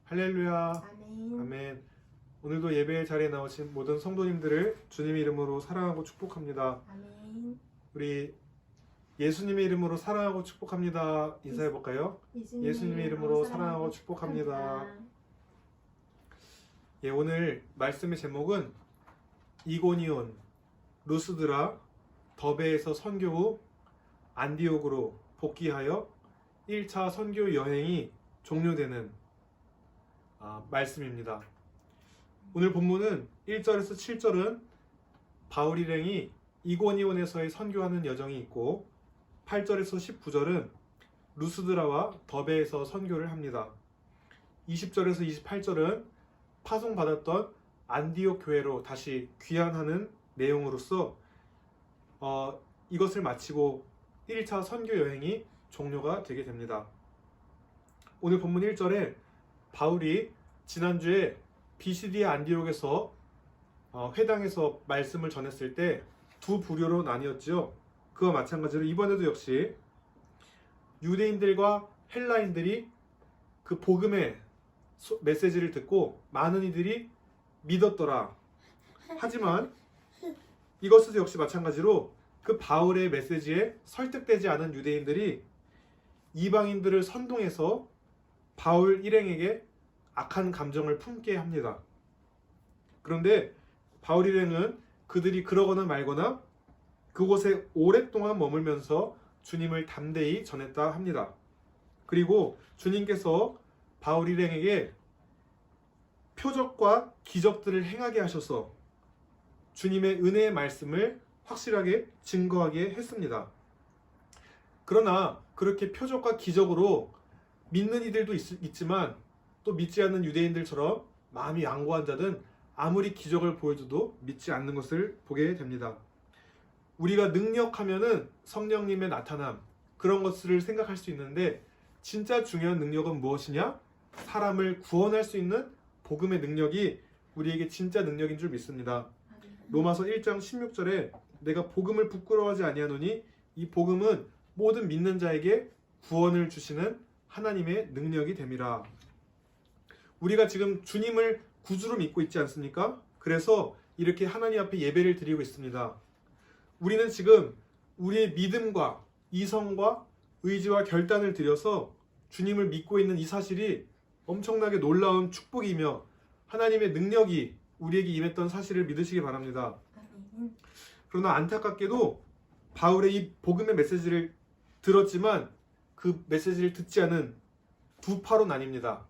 할렐루야. 아멘. 아멘. 오늘도 예배의 자리에 나오신 모든 성도님들을 주님의 이름으로 사랑하고 축복합니다. 아멘. 우리 예수님의 이름으로 사랑하고 축복합니다. 인사해 볼까요? 예수님의 이름으로 사랑하고 축복합니다. 예, 오늘 말씀의 제목은 이고니온, 루스드라, 더베에서 선교 후 안디옥으로 복귀하여 1차 선교 여행이 종료되는 말씀입니다. 오늘 본문은 1절에서 7절은 바울 일행이 이고니온에서의 선교하는 여정이 있고 8절에서 19절은 루스드라와 더베에서 선교를 합니다. 20절에서 28절은 파송받았던 안디옥 교회로 다시 귀환하는 내용으로서 이것을 마치고 1차 선교 여행이 종료가 되게 됩니다. 오늘 본문 1절에 바울이 지난주에 비시디아 안디옥에서 회당에서 말씀을 전했을 때 두 부류로 나뉘었지요. 그와 마찬가지로 이번에도 역시 유대인들과 헬라인들이 그 복음의 메시지를 듣고 많은 이들이 믿었더라. 하지만 이것도 역시 마찬가지로 그 바울의 메시지에 설득되지 않은 유대인들이 이방인들을 선동해서 바울 일행에게 악한 감정을 품게 합니다. 그런데 바울 일행은 그들이 그러거나 말거나 그곳에 오랫동안 머물면서 주님을 담대히 전했다 합니다. 그리고 주님께서 바울 일행에게 표적과 기적들을 행하게 하셔서 주님의 은혜의 말씀을 확실하게 증거하게 했습니다. 그러나 그렇게 표적과 기적으로 믿는 이들도 있지만 또 믿지 않는 유대인들처럼 마음이 양고한 자든 아무리 기적을 보여줘도 믿지 않는 것을 보게 됩니다. 우리가 능력하면은 성령님의 나타남 그런 것을 생각할 수 있는데 진짜 중요한 능력은 무엇이냐? 사람을 구원할 수 있는 복음의 능력이 우리에게 진짜 능력인 줄 믿습니다. 로마서 1장 16절에 내가 복음을 부끄러워하지 아니하노니 이 복음은 모든 믿는 자에게 구원을 주시는 하나님의 능력이 됨이라. 우리가 지금 주님을 구주로 믿고 있지 않습니까? 그래서 이렇게 하나님 앞에 예배를 드리고 있습니다. 우리는 지금 우리의 믿음과 이성과 의지와 결단을 들여서 주님을 믿고 있는 이 사실이 엄청나게 놀라운 축복이며 하나님의 능력이 우리에게 임했던 사실을 믿으시기 바랍니다. 그러나 안타깝게도 바울의 이 복음의 메시지를 들었지만 그 메시지를 듣지 않은 두 파로 나뉩니다.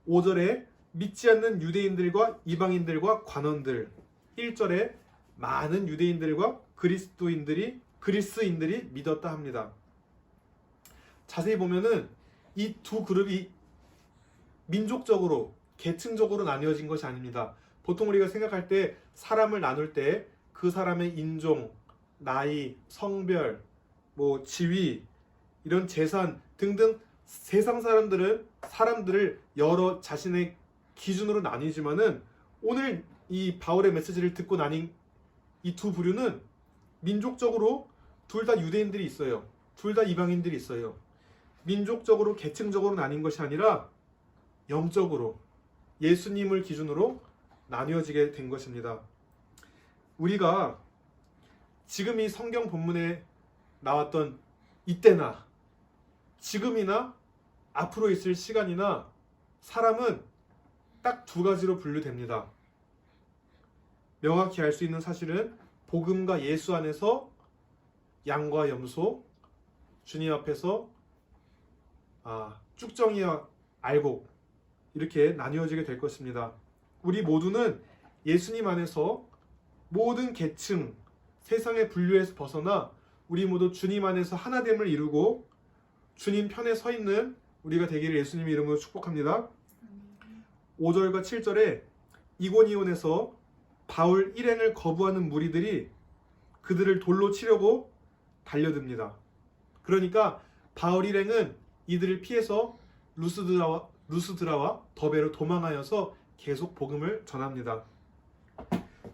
5절에 믿지 않는 유대인들과 이방인들과 관원들, 1절에 많은 유대인들과 그리스인들이 믿었다 합니다. 자세히 보면은 이 두 그룹이 민족적으로 계층적으로 나뉘어진 것이 아닙니다. 보통 우리가 생각할 때 사람을 나눌 때 그 사람의 인종, 나이, 성별, 지위, 이런 재산 등등 세상 사람들을 여러 자신의 기준으로 나뉘지만은 오늘 이 바울의 메시지를 듣고 나뉜 이 두 부류는 민족적으로 둘 다 유대인들이 있어요. 둘 다 이방인들이 있어요. 민족적으로 계층적으로 나뉜 것이 아니라 영적으로 예수님을 기준으로 나뉘어지게 된 것입니다. 우리가 지금 이 성경 본문에 나왔던 이때나 지금이나 앞으로 있을 시간이나 사람은 딱 두 가지로 분류됩니다. 명확히 알 수 있는 사실은 복음과 예수 안에서 양과 염소, 주님 앞에서 쭉정이와 알곡 이렇게 나뉘어지게 될 것입니다. 우리 모두는 예수님 안에서 모든 계층, 세상의 분류에서 벗어나 우리 모두 주님 안에서 하나됨을 이루고 주님 편에 서 있는 우리가 되기를 예수님의 이름으로 축복합니다. 5절과 7절에 이고니온에서 바울 일행을 거부하는 무리들이 그들을 돌로 치려고 달려듭니다. 그러니까 바울 일행은 이들을 피해서 루스드라와 더베로 도망하여서 계속 복음을 전합니다.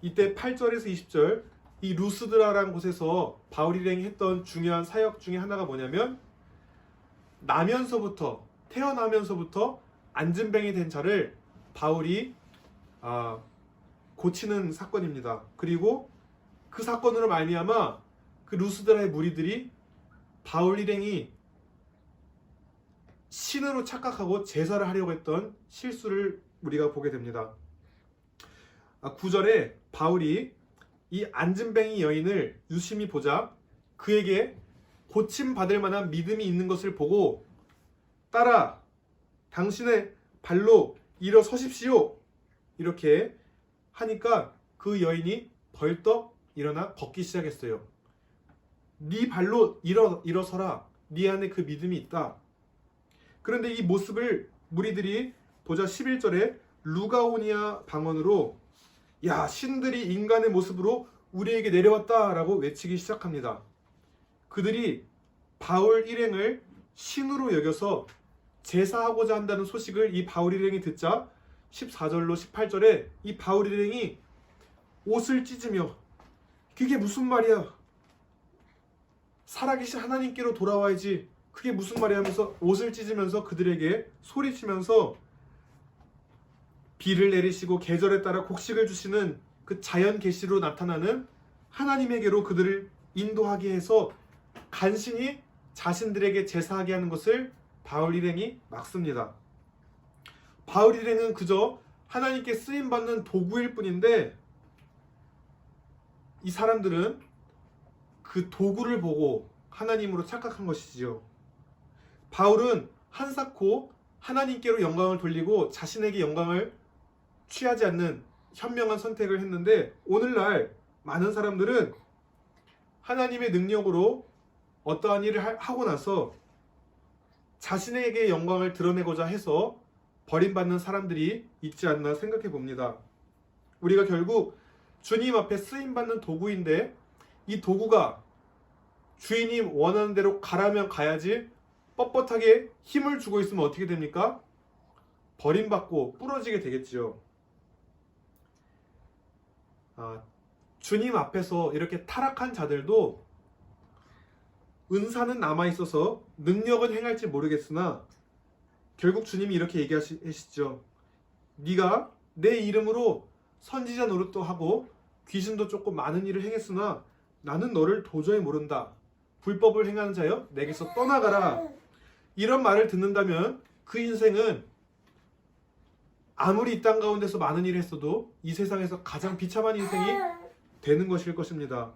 이때 8절에서 20절 이 루스드라라는 곳에서 바울 일행이 했던 중요한 사역 중에 하나가 뭐냐면 태어나면서부터 안진뱅이 된 자를 바울이 고치는 사건입니다. 그리고 그 사건으로 말미암아 그 루스드라의 무리들이 바울 일행이 신으로 착각하고 제사를 하려고 했던 실수를 우리가 보게 됩니다. 9절에 바울이 이 안진뱅이 여인을 유심히 보자 그에게 고침받을 만한 믿음이 있는 것을 보고 따라 당신의 발로 일어서십시오 이렇게 하니까 그 여인이 벌떡 일어나 걷기 시작했어요. 네 발로 일어서라. 네 안에 그 믿음이 있다. 그런데 이 모습을 무리들이 보자 11절에 루가오니아 방언으로 야 신들이 인간의 모습으로 우리에게 내려왔다라고 외치기 시작합니다. 그들이 바울 일행을 신으로 여겨서 제사하고자 한다는 소식을 이 바울 일행이 듣자 14절로 18절에 이 바울 일행이 옷을 찢으며 그게 무슨 말이야? 살아계신 하나님께로 돌아와야지. 그게 무슨 말이야 하면서 옷을 찢으면서 그들에게 소리치면서 비를 내리시고 계절에 따라 곡식을 주시는 그 자연 계시로 나타나는 하나님에게로 그들을 인도하게 해서 간신히 자신들에게 제사하게 하는 것을 바울 일행이 막습니다. 바울 일행은 그저 하나님께 쓰임받는 도구일 뿐인데 이 사람들은 그 도구를 보고 하나님으로 착각한 것이지요. 바울은 한사코 하나님께로 영광을 돌리고 자신에게 영광을 취하지 않는 현명한 선택을 했는데 오늘날 많은 사람들은 하나님의 능력으로 어떠한 일을 하고 나서 자신에게 영광을 드러내고자 해서 버림받는 사람들이 있지 않나 생각해 봅니다. 우리가 결국 주님 앞에 쓰임받는 도구인데 이 도구가 주인이 원하는 대로 가라면 가야지 뻣뻣하게 힘을 주고 있으면 어떻게 됩니까? 버림받고 부러지게 되겠지요. 주님 앞에서 이렇게 타락한 자들도 은사는 남아있어서 능력은 행할지 모르겠으나 결국 주님이 이렇게 얘기하시죠. 네가 내 이름으로 선지자 노릇도 하고 귀신도 쫓고 많은 일을 행했으나 나는 너를 도저히 모른다. 불법을 행하는 자여 내게서 떠나가라. 이런 말을 듣는다면 그 인생은 아무리 이 땅 가운데서 많은 일을 했어도 이 세상에서 가장 비참한 인생이 되는 것일 것입니다.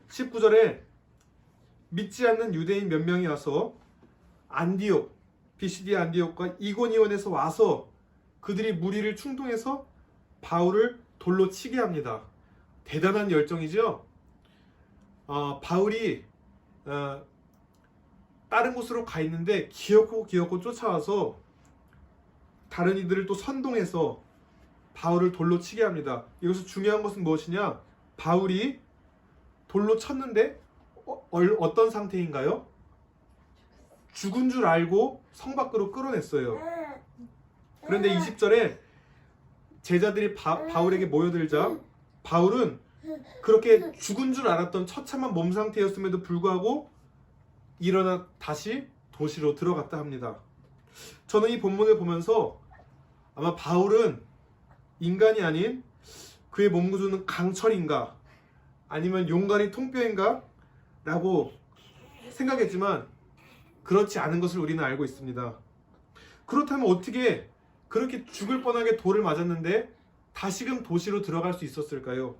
19절에 믿지 않는 유대인 몇 명이 와서 안디옥, 비시디아 안디옥과 이고니온에서 와서 그들이 무리를 충동해서 바울을 돌로 치게 합니다. 대단한 열정이죠. 바울이 다른 곳으로 가 있는데 기어코 쫓아와서 다른 이들을 또 선동해서 바울을 돌로 치게 합니다. 여기서 중요한 것은 무엇이냐? 바울이 돌로 쳤는데 어떤 상태인가요? 죽은 줄 알고 성 밖으로 끌어냈어요. 그런데 20절에 제자들이 바울에게 모여들자 바울은 그렇게 죽은 줄 알았던 처참한 몸 상태였음에도 불구하고 일어나 다시 도시로 들어갔다 합니다. 저는 이 본문을 보면서 아마 바울은 인간이 아닌 그의 몸 구조는 강철인가 아니면 용가리 통뼈인가 라고 생각했지만 그렇지 않은 것을 우리는 알고 있습니다. 그렇다면 어떻게 그렇게 죽을 뻔하게 돌을 맞았는데 다시금 도시로 들어갈 수 있었을까요?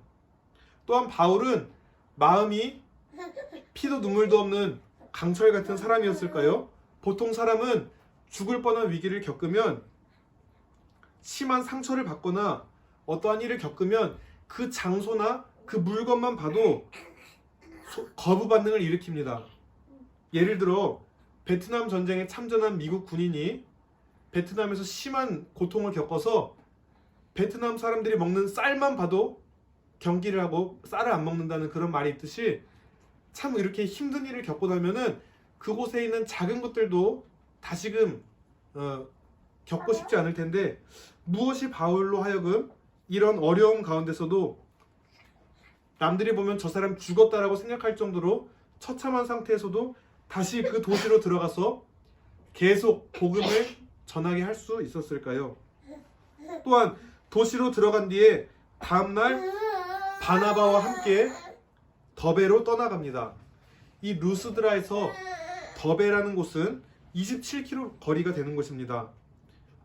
또한 바울은 마음이 피도 눈물도 없는 강철 같은 사람이었을까요? 보통 사람은 죽을 뻔한 위기를 겪으면 심한 상처를 받거나 어떠한 일을 겪으면 그 장소나 그 물건만 봐도 거부 반응을 일으킵니다. 예를 들어 베트남 전쟁에 참전한 미국 군인이 베트남에서 심한 고통을 겪어서 베트남 사람들이 먹는 쌀만 봐도 경기를 하고 쌀을 안 먹는다는 그런 말이 있듯이 참 이렇게 힘든 일을 겪고 나면은 그곳에 있는 작은 것들도 다시금 겪고 싶지 않을 텐데 무엇이 바울로 하여금 이런 어려움 가운데서도 남들이 보면 저 사람 죽었다라고 생각할 정도로 처참한 상태에서도 다시 그 도시로 들어가서 계속 복음을 전하게 할 수 있었을까요? 또한 도시로 들어간 뒤에 다음날 바나바와 함께 더베로 떠나갑니다. 이 루스드라에서 더베라는 곳은 27km 거리가 되는 곳입니다.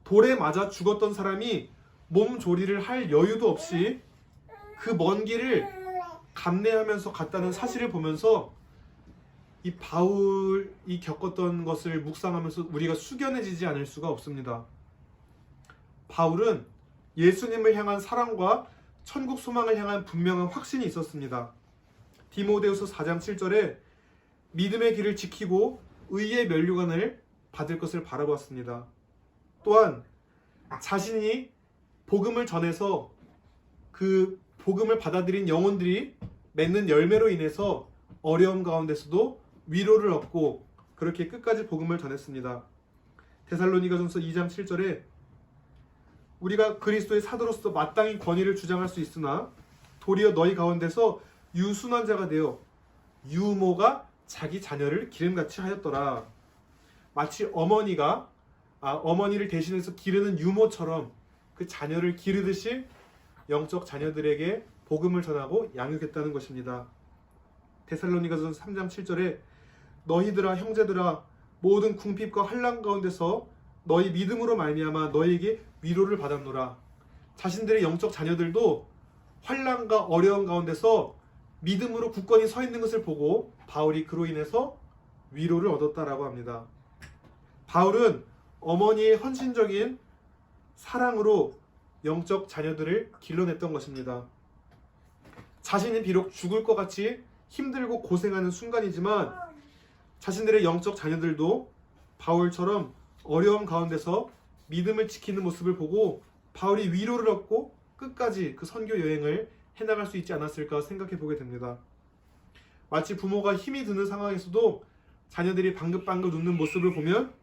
돌에 맞아 죽었던 사람이 몸조리를 할 여유도 없이 그 먼 길을 감내하면서 갔다는 사실을 보면서 이 바울이 겪었던 것을 묵상하면서 우리가 숙연해지지 않을 수가 없습니다. 바울은 예수님을 향한 사랑과 천국 소망을 향한 분명한 확신이 있었습니다. 디모데후서 4장 7절에 믿음의 길을 지키고 의의 면류관을 받을 것을 바라보았습니다. 또한 자신이 복음을 전해서 그 복음을 받아들인 영혼들이 맺는 열매로 인해서 어려움 가운데서도 위로를 얻고 그렇게 끝까지 복음을 전했습니다. 데살로니가전서 2장 7절에 우리가 그리스도의 사도로서 마땅히 권위를 주장할 수 있으나 도리어 너희 가운데서 유순한 자가 되어 유모가 자기 자녀를 기름같이 하였더라. 마치 어머니를 대신해서 기르는 유모처럼 그 자녀를 기르듯이 영적 자녀들에게 복음을 전하고 양육했다는 것입니다. 데살로니가전서 3장 7절에 너희들아 형제들아 모든 궁핍과 환난 가운데서 너희 믿음으로 말미암아 너희에게 위로를 받았노라. 자신들의 영적 자녀들도 환난과 어려움 가운데서 믿음으로 굳건히 서 있는 것을 보고 바울이 그로 인해서 위로를 얻었다라고 합니다. 바울은 어머니의 헌신적인 사랑으로 영적 자녀들을 길러냈던 것입니다. 자신이 비록 죽을 것 같이 힘들고 고생하는 순간이지만 자신들의 영적 자녀들도 바울처럼 어려움 가운데서 믿음을 지키는 모습을 보고 바울이 위로를 얻고 끝까지 그 선교 여행을 해나갈 수 있지 않았을까 생각해 보게 됩니다. 마치 부모가 힘이 드는 상황에서도 자녀들이 방긋방긋 웃는 모습을 보면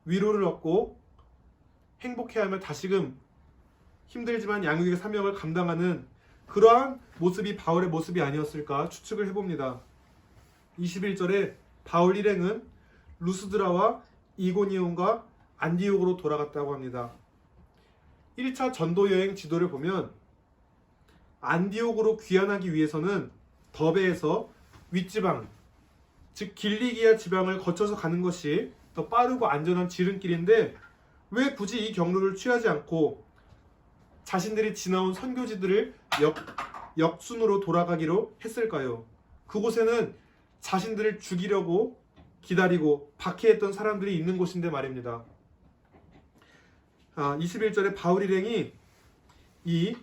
위로를 얻고 행복해하며 다시금 힘들지만 양육의 사명을 감당하는 그러한 모습이 바울의 모습이 아니었을까 추측을 해봅니다. 21절에 바울 일행은 루스드라와 이고니온과 안디옥으로 돌아갔다고 합니다. 1차 전도 여행 지도를 보면 안디옥으로 귀환하기 위해서는 더베에서 윗지방, 즉 길리기아 지방을 거쳐서 가는 것이 더 빠르고 안전한 지름길인데 왜 굳이 이 경로를 취하지 않고 자신들이 지나온 선교지들을 역순으로 돌아가기로 했을까요? 그곳에는 자신들을 죽이려고 기다리고 박해했던 사람들이 있는 곳인데 말입니다. 21절에 바울 일행이 이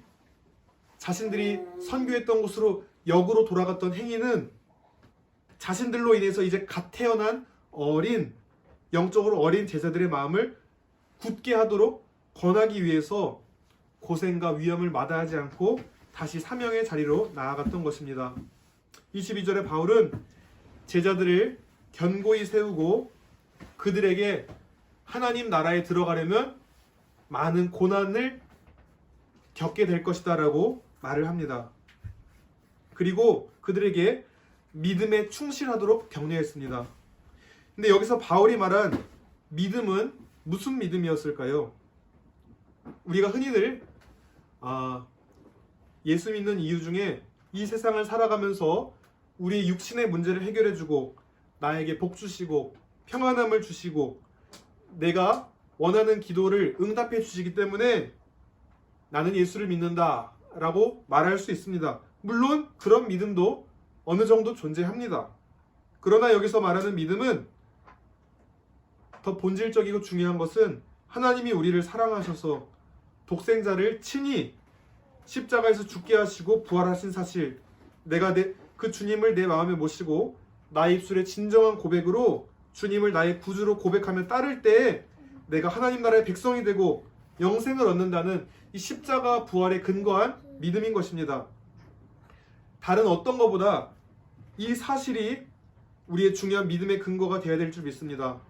자신들이 선교했던 곳으로 역으로 돌아갔던 행위는 자신들로 인해서 이제 갓 태어난 영적으로 어린 제자들의 마음을 굳게 하도록 권하기 위해서 고생과 위험을 마다하지 않고 다시 사명의 자리로 나아갔던 것입니다. 22절에 바울은 제자들을 견고히 세우고 그들에게 하나님 나라에 들어가려면 많은 고난을 겪게 될 것이다 라고 말을 합니다. 그리고 그들에게 믿음에 충실하도록 격려했습니다. 근데 여기서 바울이 말한 믿음은 무슨 믿음이었을까요? 우리가 흔히들 예수 믿는 이유 중에 이 세상을 살아가면서 우리 육신의 문제를 해결해주고 나에게 복 주시고 평안함을 주시고 내가 원하는 기도를 응답해 주시기 때문에 나는 예수를 믿는다 라고 말할 수 있습니다. 물론 그런 믿음도 어느 정도 존재합니다. 그러나 여기서 말하는 믿음은 더 본질적이고 중요한 것은 하나님이 우리를 사랑하셔서 독생자를 친히 십자가에서 죽게 하시고 부활하신 사실, 내가 그 주님을 내 마음에 모시고 나의 입술에 진정한 고백으로 주님을 나의 구주로 고백하며 따를 때에 내가 하나님 나라의 백성이 되고 영생을 얻는다는 이 십자가 부활에 근거한 믿음인 것입니다. 다른 어떤 것보다 이 사실이 우리의 중요한 믿음의 근거가 되어야 될 줄 믿습니다.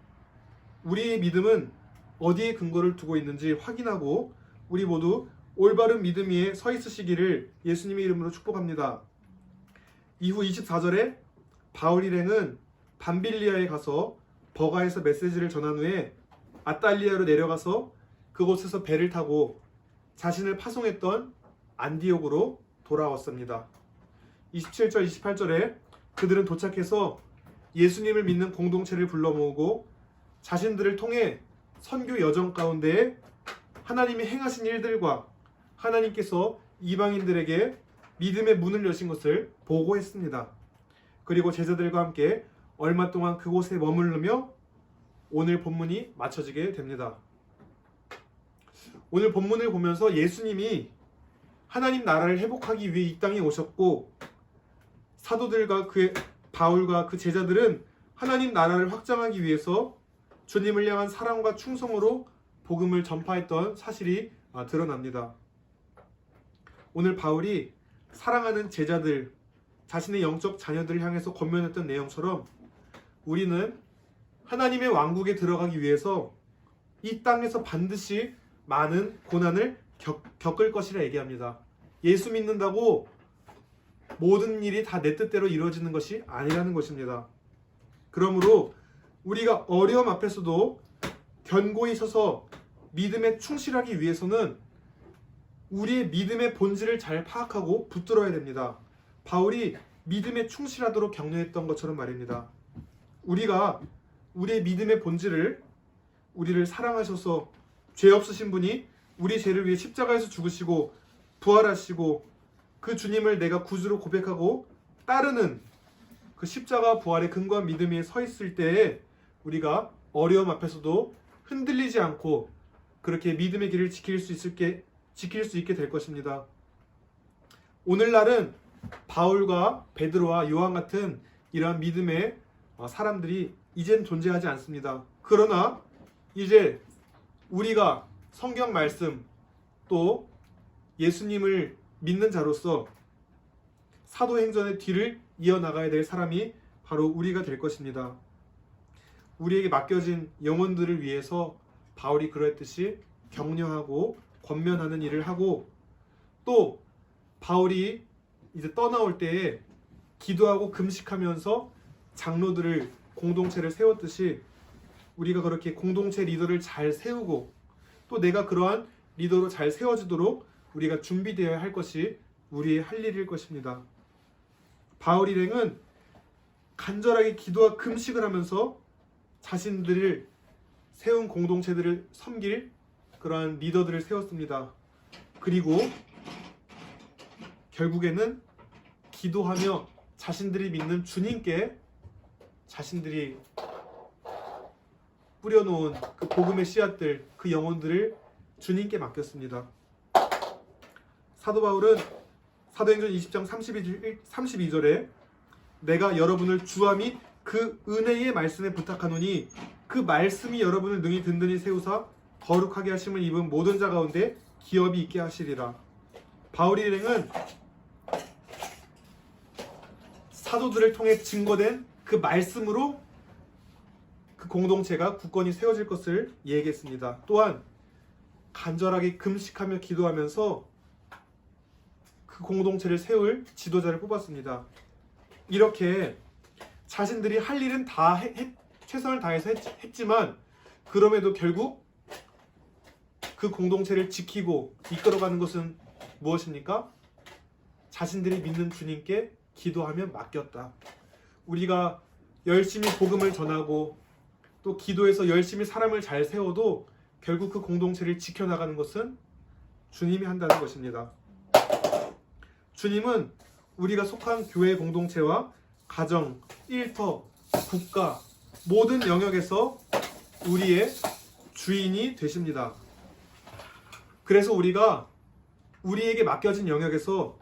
우리의 믿음은 어디에 근거를 두고 있는지 확인하고 우리 모두 올바른 믿음 위에 서 있으시기를 예수님의 이름으로 축복합니다. 이후 24절에 바울 일행은 밤빌리아에 가서 버가에서 메시지를 전한 후에 아탈리아로 내려가서 그곳에서 배를 타고 자신을 파송했던 안디옥으로 돌아왔습니다. 27절, 28절에 그들은 도착해서 예수님을 믿는 공동체를 불러 모으고 자신들을 통해 선교 여정 가운데 하나님이 행하신 일들과 하나님께서 이방인들에게 믿음의 문을 여신 것을 보고했습니다. 그리고 제자들과 함께 얼마 동안 그곳에 머무르며 오늘 본문이 마쳐지게 됩니다. 오늘 본문을 보면서 예수님이 하나님 나라를 회복하기 위해 이 땅에 오셨고 사도들과 바울과 그 제자들은 하나님 나라를 확장하기 위해서 주님을 향한 사랑과 충성으로 복음을 전파했던 사실이 드러납니다. 오늘 바울이 사랑하는 제자들, 자신의 영적 자녀들을 향해서 권면했던 내용처럼 우리는 하나님의 왕국에 들어가기 위해서 이 땅에서 반드시 많은 고난을 겪을 것이라 얘기합니다. 예수 믿는다고 모든 일이 다 내 뜻대로 이루어지는 것이 아니라는 것입니다. 그러므로 우리가 어려움 앞에서도 견고히 서서 믿음에 충실하기 위해서는 우리의 믿음의 본질을 잘 파악하고 붙들어야 됩니다. 바울이 믿음에 충실하도록 격려했던 것처럼 말입니다. 우리가 우리의 믿음의 본질을 우리를 사랑하셔서 죄 없으신 분이 우리 죄를 위해 십자가에서 죽으시고 부활하시고 그 주님을 내가 구주로 고백하고 따르는 그 십자가 부활의 근거한 믿음 위에 서 있을 때에 우리가 어려움 앞에서도 흔들리지 않고 그렇게 믿음의 길을 지킬 수 있게 될 것입니다. 오늘날은 바울과 베드로와 요한 같은 이러한 믿음의 사람들이 이젠 존재하지 않습니다. 그러나 이제 우리가 성경 말씀 또 예수님을 믿는 자로서 사도행전의 뒤를 이어나가야 될 사람이 바로 우리가 될 것입니다. 우리에게 맡겨진 영혼들을 위해서 바울이 그러했듯이 격려하고 권면하는 일을 하고 또 바울이 이제 떠나올 때에 기도하고 금식하면서 장로들을 공동체를 세웠듯이 우리가 그렇게 공동체 리더를 잘 세우고 또 내가 그러한 리더로 잘 세워지도록 우리가 준비되어야 할 것이 우리의 할 일일 것입니다. 바울 일행은 간절하게 기도와 금식을 하면서 자신들을 세운 공동체들을 섬길 그러한 리더들을 세웠습니다. 그리고 결국에는 기도하며 자신들이 믿는 주님께 자신들이 뿌려놓은 그 복음의 씨앗들, 그 영혼들을 주님께 맡겼습니다. 사도 바울은 사도행전 20장 32절에 내가 여러분을 주와 및 그 은혜의 말씀에 부탁하노니 그 말씀이 여러분을 능히 든든히 세우사 거룩하게 하심을 입은 모든 자 가운데 기업이 있게 하시리라. 바울 일행은 사도들을 통해 증거된 그 말씀으로 그 공동체가 굳건히 세워질 것을 얘기했습니다. 또한 간절하게 금식하며 기도하면서 그 공동체를 세울 지도자를 뽑았습니다. 이렇게 자신들이 할 일은 다 최선을 다해서 했지만 그럼에도 결국 그 공동체를 지키고 이끌어가는 것은 무엇입니까? 자신들이 믿는 주님께 기도하며 맡겼다. 우리가 열심히 복음을 전하고 또 기도해서 열심히 사람을 잘 세워도 결국 그 공동체를 지켜나가는 것은 주님이 한다는 것입니다. 주님은 우리가 속한 교회 공동체와 가정, 일터, 국가 모든 영역에서 우리의 주인이 되십니다. 그래서 우리가 우리에게 맡겨진 영역에서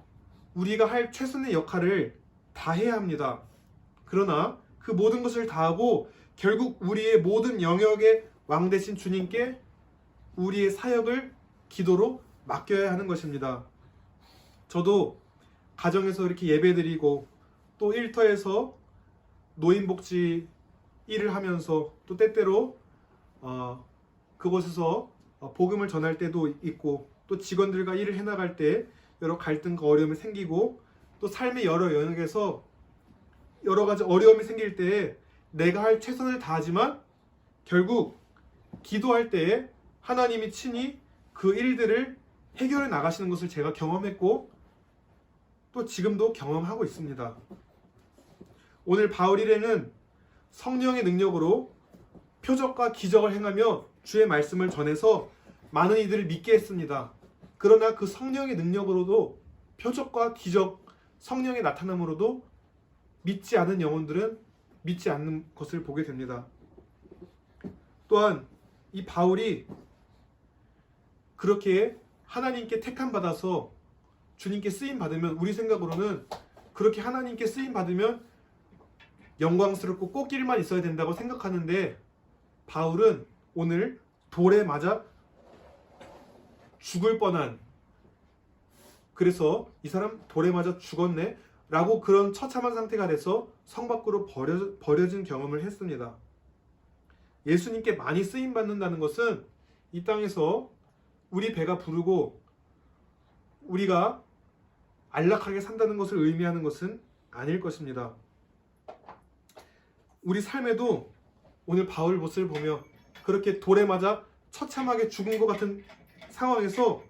우리가 할 최선의 역할을 다 해야 합니다. 그러나 그 모든 것을 다하고 결국 우리의 모든 영역의 왕 되신 주님께 우리의 사역을 기도로 맡겨야 하는 것입니다. 저도 가정에서 이렇게 예배드리고 또 일터에서 노인복지 일을 하면서 또 때때로 그곳에서 복음을 전할 때도 있고 또 직원들과 일을 해나갈 때 여러 갈등과 어려움이 생기고 또 삶의 여러 영역에서 여러 가지 어려움이 생길 때 내가 할 최선을 다하지만 결국 기도할 때에 하나님이 친히 그 일들을 해결해 나가시는 것을 제가 경험했고 또 지금도 경험하고 있습니다. 오늘 바울 일행은 성령의 능력으로 표적과 기적을 행하며 주의 말씀을 전해서 많은 이들을 믿게 했습니다. 그러나 그 성령의 능력으로도 표적과 기적, 성령의 나타남으로도 믿지 않은 영혼들은 믿지 않는 것을 보게 됩니다. 또한 이 바울이 그렇게 하나님께 택함 받아서 주님께 쓰임 받으면, 우리 생각으로는 그렇게 하나님께 쓰임 받으면 영광스럽고 꽃길만 있어야 된다고 생각하는데, 바울은 오늘 돌에 맞아 죽을 뻔한, 그래서 이 사람 돌에 맞아 죽었네 라고 그런 처참한 상태가 돼서 성 밖으로 버려진 경험을 했습니다. 예수님께 많이 쓰임 받는다는 것은 이 땅에서 우리 배가 부르고 우리가 안락하게 산다는 것을 의미하는 것은 아닐 것입니다. 우리 삶에도 오늘 바울 모습을 보며 그렇게 돌에 맞아 처참하게 죽은 것 같은 상황에서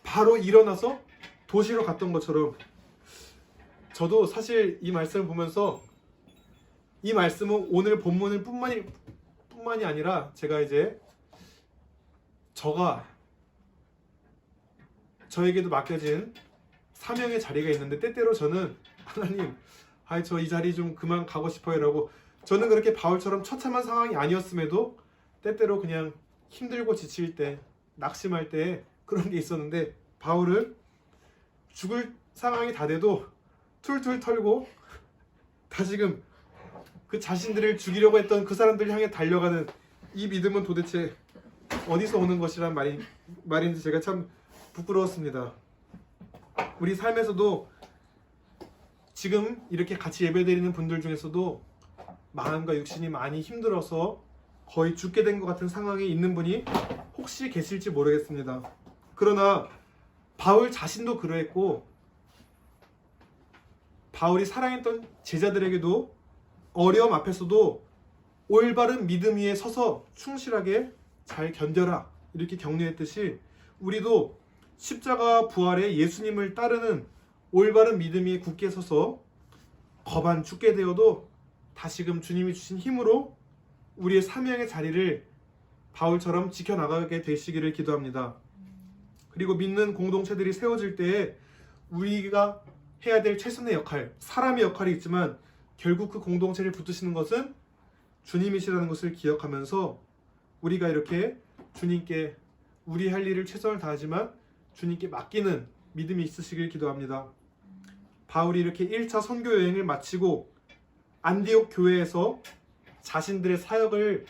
바로 일어나서 도시로 갔던 것처럼, 저도 사실 이 말씀을 보면서 이 말씀은 오늘 본문을 뿐만이 아니라 제가 이제 저에게도 맡겨진 사명의 자리가 있는데, 때때로 저는 하나님, 저 이 자리 좀 그만 가고 싶어요 라고, 저는 그렇게 바울처럼 처참한 상황이 아니었음에도 때때로 그냥 힘들고 지칠 때, 낙심할 때 그런 게 있었는데, 바울은 죽을 상황이 다 돼도 툴툴 털고 다시금 그 자신들을 죽이려고 했던 그 사람들 향해 달려가는 이 믿음은 도대체 어디서 오는 것이란 말인지 제가 참 부끄러웠습니다. 우리 삶에서도 지금 이렇게 같이 예배드리는 분들 중에서도 마음과 육신이 많이 힘들어서 거의 죽게 된 것 같은 상황에 있는 분이 혹시 계실지 모르겠습니다. 그러나 바울 자신도 그러했고, 바울이 사랑했던 제자들에게도 어려움 앞에서도 올바른 믿음 위에 서서 충실하게 잘 견뎌라 이렇게 격려했듯이, 우리도 십자가 부활의 예수님을 따르는 올바른 믿음 위에 굳게 서서 거반 죽게 되어도 다시금 주님이 주신 힘으로 우리의 사명의 자리를 바울처럼 지켜나가게 되시기를 기도합니다. 그리고 믿는 공동체들이 세워질 때에 우리가 해야 될 최선의 역할, 사람의 역할이 있지만 결국 그 공동체를 붙드시는 것은 주님이시라는 것을 기억하면서 우리가 이렇게 주님께 우리 할 일을 최선을 다하지만 주님께 맡기는 믿음이 있으시길 기도합니다. 바울이 이렇게 1차 선교 여행을 마치고 안디옥 교회에서 자신들의 사역을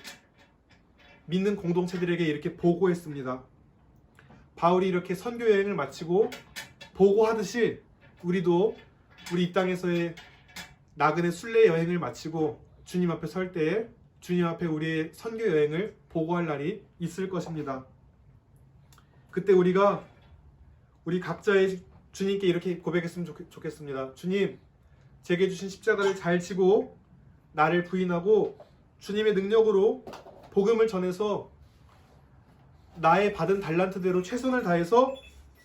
믿는 공동체들에게 이렇게 보고했습니다. 바울이 이렇게 선교 여행을 마치고 보고하듯이 우리도 우리 이 땅에서의 나그네 순례 여행을 마치고 주님 앞에 설 때에 주님 앞에 우리의 선교 여행을 보고할 날이 있을 것입니다. 그때 우리가 우리 각자의 주님께 이렇게 고백했으면 좋겠습니다. 주님, 제게 주신 십자가를 잘 지고 나를 부인하고 주님의 능력으로 복음을 전해서 나의 받은 달란트대로 최선을 다해서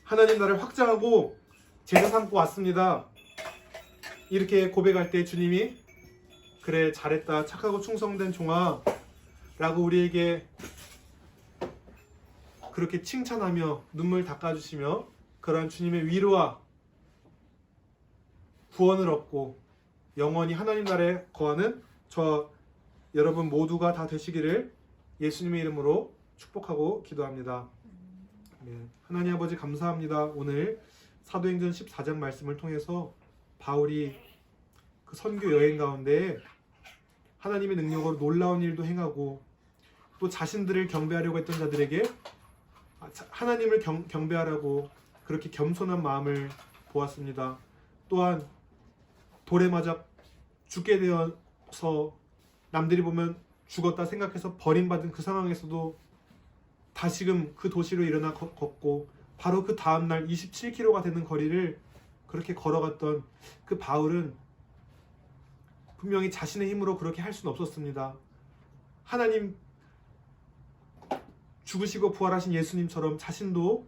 하나님 나라를 확장하고 제자 삼고 왔습니다. 이렇게 고백할 때 주님이 그래 잘했다 착하고 충성된 종아 라고 우리에게 그렇게 칭찬하며 눈물 닦아주시며 그러한 주님의 위로와 구원을 얻고 영원히 하나님 나라에 거하는 저 여러분 모두가 다 되시기를 예수님의 이름으로 축복하고 기도합니다. 네, 하나님 아버지 감사합니다. 오늘 사도행전 14장 말씀을 통해서 바울이 그 선교 여행 가운데 하나님의 능력으로 놀라운 일도 행하고 또 자신들을 경배하려고 했던 자들에게 하나님을 경배하라고 그렇게 겸손한 마음을 보았습니다. 또한 돌에 맞아 죽게 되어서 남들이 보면 죽었다 생각해서 버림받은 그 상황에서도 다시금 그 도시로 일어나 걷고 바로 그 다음날 27km가 되는 거리를 그렇게 걸어갔던 그 바울은 분명히 자신의 힘으로 그렇게 할 수는 없었습니다. 하나님 죽으시고 부활하신 예수님처럼 자신도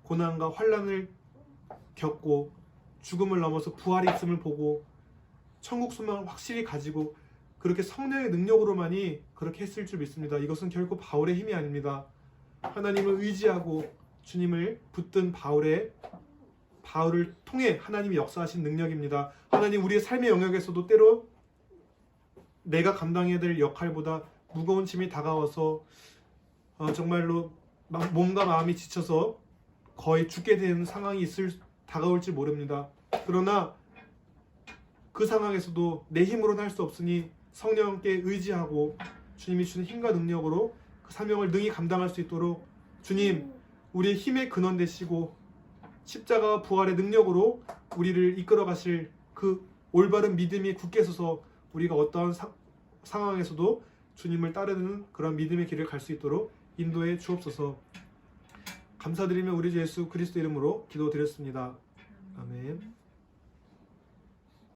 고난과 환난을 겪고 죽음을 넘어서 부활이 있음을 보고 천국 소망을 확실히 가지고 그렇게 성령의 능력으로만이 그렇게 했을 줄 믿습니다. 이것은 결코 바울의 힘이 아닙니다. 하나님을 의지하고 주님을 붙든 바울을 통해 하나님이 역사하신 능력입니다. 하나님 우리의 삶의 영역에서도 때로 내가 감당해야 될 역할보다 무거운 짐이 다가와서 정말로 몸과 마음이 지쳐서 거의 죽게 되는 상황이 다가올지 모릅니다. 그러나 그 상황에서도 내 힘으로는 할 수 없으니 성령께 의지하고 주님이 주는 힘과 능력으로 그 사명을 능히 감당할 수 있도록 주님 우리의 힘의 근원 되시고 십자가와 부활의 능력으로 우리를 이끌어 가실 그 올바른 믿음이 굳게 서서 우리가 어떠한 상황에서도 주님을 따르는 그런 믿음의 길을 갈 수 있도록 인도해 주옵소서. 감사드리며 우리 주 예수 그리스도 이름으로 기도드렸습니다. 아멘.